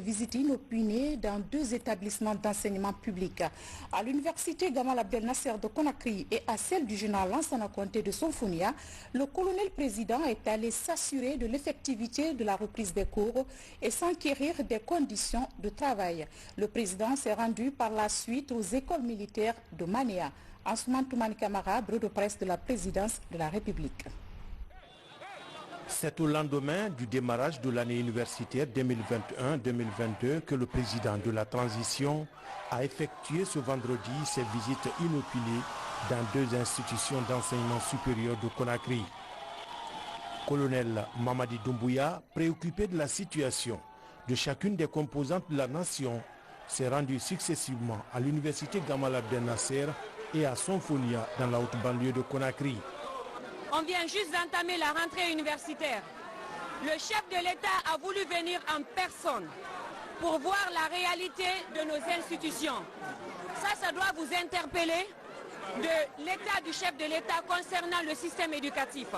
Visite inopinée dans 2 établissements d'enseignement public. À l'université Gamal Abdel Nasser de Conakry et à celle du général Lansana Conté de Sonfonia, le colonel président est allé s'assurer de l'effectivité de la reprise des cours et s'enquérir des conditions de travail. Le président s'est rendu par la suite aux écoles militaires de Manéa. Ansoumane Toumani Kamara, bureau de presse de la présidence de la République. C'est au lendemain du démarrage de l'année universitaire 2021-2022 que le président de la transition a effectué ce vendredi ses visites inopinées dans 2 institutions d'enseignement supérieur de Conakry. Colonel Mamadi Doumbouya, préoccupé de la situation de chacune des composantes de la nation, s'est rendu successivement à l'université Gamal Abdel Nasser et à Sonfonia dans la haute banlieue de Conakry. On vient juste d'entamer la rentrée universitaire. Le chef de l'État a voulu venir en personne pour voir la réalité de nos institutions. Ça doit vous interpeller de l'état du chef de l'État concernant le système éducatif.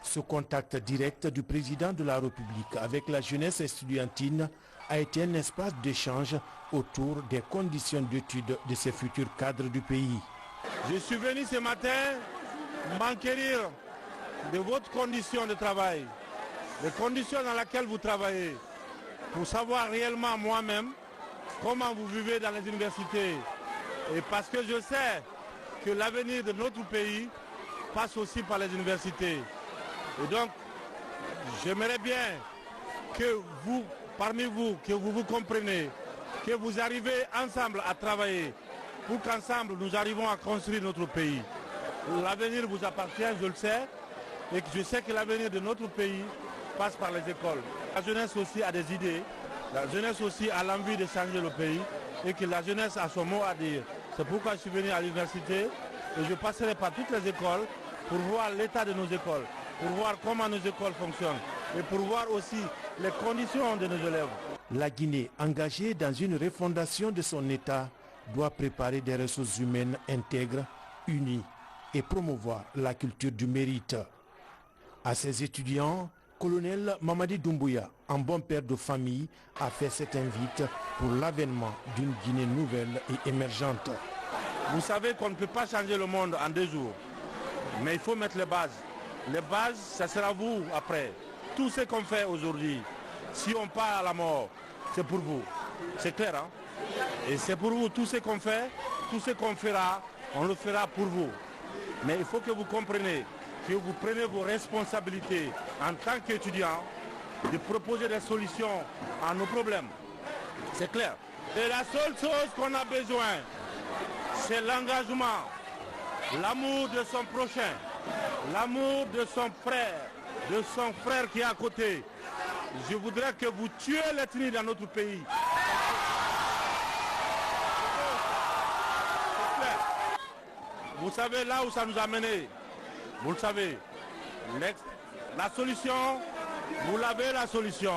Ce contact direct du président de la République avec la jeunesse estudiantine a été un espace d'échange autour des conditions d'études de ces futurs cadres du pays. Je suis venu ce matin m'enquérir de votre condition de travail, les conditions dans lesquelles vous travaillez, pour savoir réellement moi-même comment vous vivez dans les universités. Et parce que je sais que l'avenir de notre pays passe aussi par les universités. Et donc, j'aimerais bien que vous, parmi vous, que vous vous compreniez, que vous arrivez ensemble à travailler pour qu'ensemble nous arrivons à construire notre pays. L'avenir vous appartient, je le sais, et que je sais que l'avenir de notre pays passe par les écoles. La jeunesse aussi a des idées, la jeunesse aussi a l'envie de changer le pays et que la jeunesse a son mot à dire. C'est pourquoi je suis venu à l'université et je passerai par toutes les écoles pour voir l'état de nos écoles, pour voir comment nos écoles fonctionnent et pour voir aussi les conditions de nos élèves. La Guinée, engagée dans une refondation de son État, doit préparer des ressources humaines intègres, unies et promouvoir la culture du mérite. À ses étudiants, colonel Mamadi Doumbouya, en bon père de famille, a fait cette invite pour l'avènement d'une Guinée nouvelle et émergente. Vous savez qu'on ne peut pas changer le monde en 2 jours, mais il faut mettre les bases. Les bases, ça sera vous après. Tout ce qu'on fait aujourd'hui, si on part à la mort, c'est pour vous. C'est clair, hein? Et c'est pour vous, tout ce qu'on fait, tout ce qu'on fera, on le fera pour vous. Mais il faut que vous compreniez que vous prenez vos responsabilités en tant qu'étudiant de proposer des solutions à nos problèmes. C'est clair. Et la seule chose qu'on a besoin, c'est l'engagement, l'amour de son prochain, l'amour de son frère qui est à côté. Je voudrais que vous tuiez l'ethnie dans notre pays. Vous savez là où ça nous a mené. Vous le savez. La solution, vous l'avez la solution.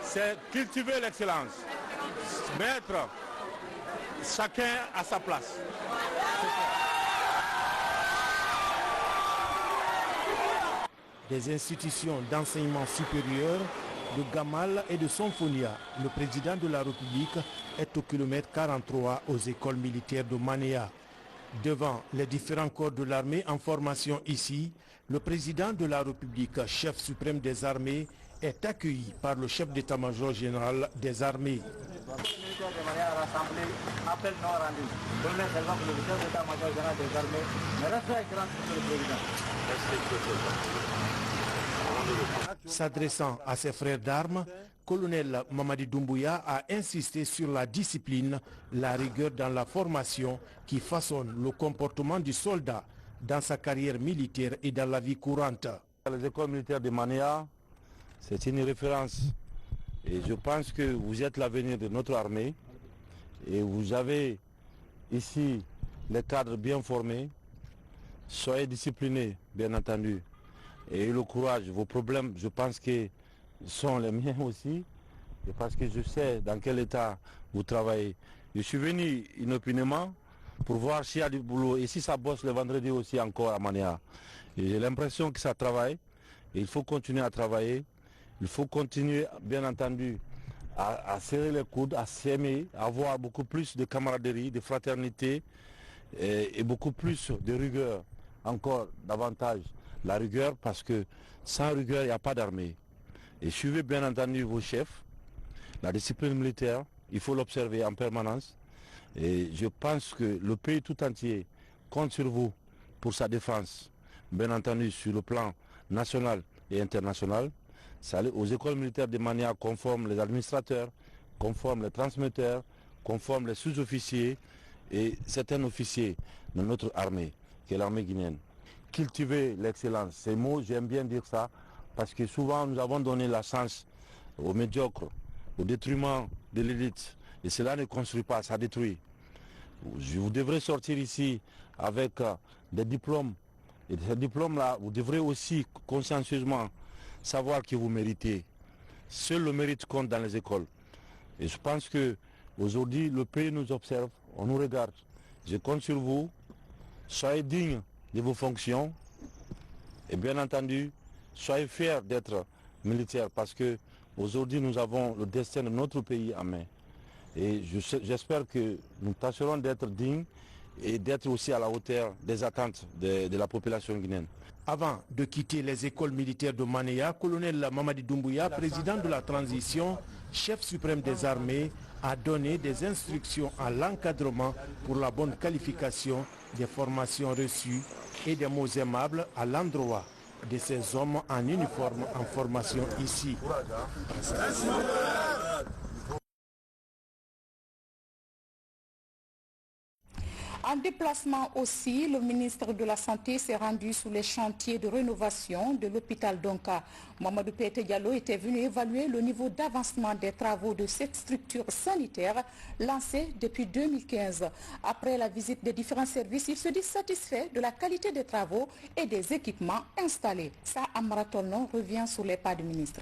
C'est cultiver l'excellence. Mettre chacun à sa place. Des institutions d'enseignement supérieur de Gamal et de Sonfonia, le président de la République est au kilomètre 43 aux écoles militaires de Manéa. Devant les différents corps de l'armée en formation ici, le président de la République, chef suprême des armées, est accueilli par le chef d'état-major général des armées. S'adressant à ses frères d'armes, colonel Mamadi Doumbouya a insisté sur la discipline, la rigueur dans la formation qui façonne le comportement du soldat dans sa carrière militaire et dans la vie courante. Les écoles militaires de Manéa, c'est une référence et je pense que vous êtes l'avenir de notre armée et vous avez ici les cadres bien formés. Soyez disciplinés, bien entendu, et le courage. Vos problèmes, je pense que sont les miens aussi, et parce que je sais dans quel état vous travaillez. Je suis venu inopinément pour voir s'il y a du boulot et si ça bosse le vendredi aussi encore à Manéa. J'ai l'impression que ça travaille et il faut continuer à travailler. Il faut continuer, bien entendu, à serrer les coudes, à s'aimer, à avoir beaucoup plus de camaraderie, de fraternité et beaucoup plus de rigueur, encore davantage la rigueur, parce que sans rigueur, il n'y a pas d'armée. Et suivez bien entendu vos chefs. La discipline militaire, il faut l'observer en permanence. Et je pense que le pays tout entier compte sur vous pour sa défense, bien entendu sur le plan national et international. Ça allait aux écoles militaires de manière conforme les administrateurs, conforme les transmetteurs, conforme les sous-officiers et certains officiers de notre armée, qui est l'armée guinéenne. Cultiver l'excellence, ces mots, j'aime bien dire ça, parce que souvent nous avons donné la chance aux médiocres, au détriment de l'élite. Et cela ne construit pas, ça détruit. Vous devrez sortir ici avec des diplômes. Et ces diplômes-là, vous devrez aussi consciencieusement savoir que vous méritez. Seul le mérite compte dans les écoles. Et je pense qu'aujourd'hui, le pays nous observe, on nous regarde. Je compte sur vous, soyez dignes de vos fonctions. Et bien entendu, soyez fiers d'être militaire parce que aujourd'hui nous avons le destin de notre pays en main. Et j'espère que nous tâcherons d'être dignes et d'être aussi à la hauteur des attentes de la population guinéenne. Avant de quitter les écoles militaires de Manéa, colonel Mamadi Doumbouya, président de la transition, chef suprême des armées, a donné des instructions à l'encadrement pour la bonne qualification des formations reçues et des mots aimables à l'endroit de ces hommes en uniforme en formation ici. En déplacement aussi, le ministre de la Santé s'est rendu sur les chantiers de rénovation de l'hôpital Donka. Mamadou Pété Diallo était venu évaluer le niveau d'avancement des travaux de cette structure sanitaire lancée depuis 2015. Après la visite des différents services, il se dit satisfait de la qualité des travaux et des équipements installés. Ça, Amara Tolnon revient sur les pas du ministre.